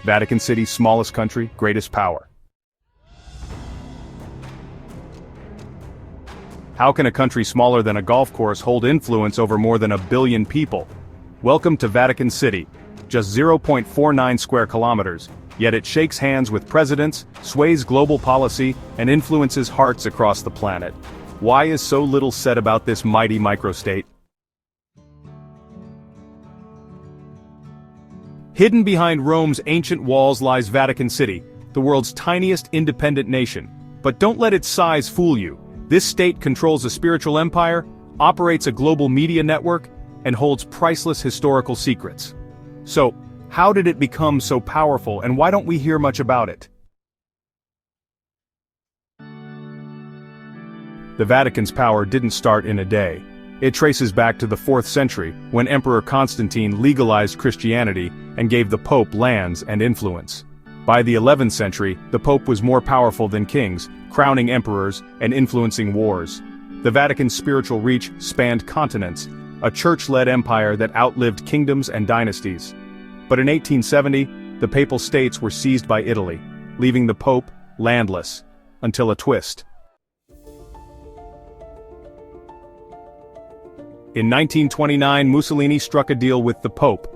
Vatican City, smallest country, greatest power. How can a country smaller than a golf course hold influence over more than 1 billion people? Welcome to Vatican City, just 0.49 square kilometers, yet it shakes hands with presidents, sways global policy, and influences hearts across the planet. Why is so little said about this mighty microstate? Hidden behind Rome's ancient walls lies Vatican City, the world's tiniest independent nation. But don't let its size fool you. This state controls a spiritual empire, operates a global media network, and holds priceless historical secrets. So, how did it become so powerful, and why don't we hear much about it? The Vatican's power didn't start in a day. It traces back to the 4th century, when Emperor Constantine legalized Christianity and gave the Pope lands and influence. By the 11th century, the Pope was more powerful than kings, crowning emperors and influencing wars. The Vatican's spiritual reach spanned continents, a church-led empire that outlived kingdoms and dynasties. But in 1870, the Papal States were seized by Italy, leaving the Pope landless, until a twist. In 1929, Mussolini struck a deal with the Pope.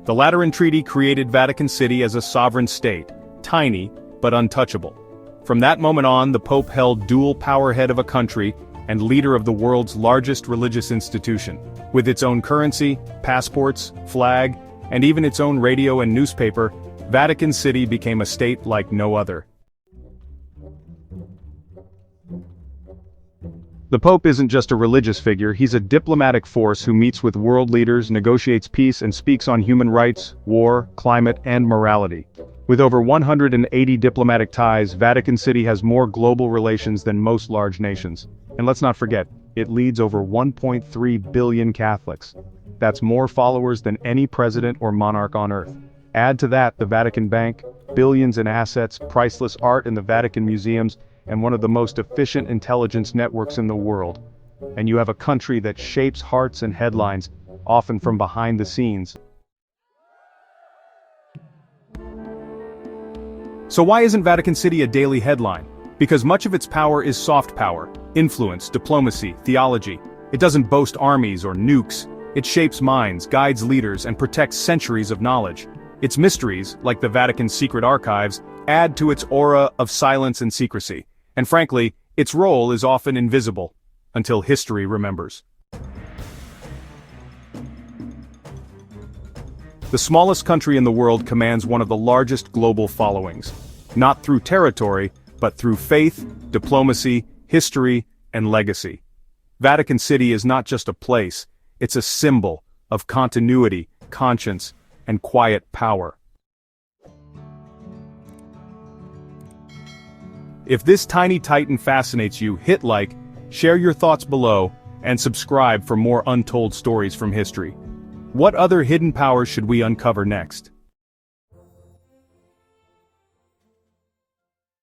The Lateran Treaty created Vatican City as a sovereign state, tiny but untouchable. From that moment on, the Pope held dual power: head of a country and leader of the world's largest religious institution. With its own currency, passports, flag, and even its own radio and newspaper, Vatican City became a state like no other. The Pope isn't just a religious figure, he's a diplomatic force who meets with world leaders, negotiates peace, and speaks on human rights, war, climate, and morality. With over 180 diplomatic ties, Vatican City has more global relations than most large nations. And let's not forget, it leads over 1.3 billion Catholics. That's more followers than any president or monarch on earth. Add to that the Vatican Bank, billions in assets, priceless art in the Vatican museums, and one of the most efficient intelligence networks in the world. And you have a country that shapes hearts and headlines, often from behind the scenes. So why isn't Vatican City a daily headline? Because much of its power is soft power, influence, diplomacy, theology. It doesn't boast armies or nukes. It shapes minds, guides leaders, and protects centuries of knowledge. Its mysteries, like the Vatican's secret archives, add to its aura of silence and secrecy. And frankly, its role is often invisible, until history remembers. The smallest country in the world commands one of the largest global followings. Not through territory, but through faith, diplomacy, history, and legacy. Vatican City is not just a place, it's a symbol of continuity, conscience, and quiet power. If this tiny titan fascinates you, hit like, share your thoughts below, and subscribe for more untold stories from history. What other hidden powers should we uncover next?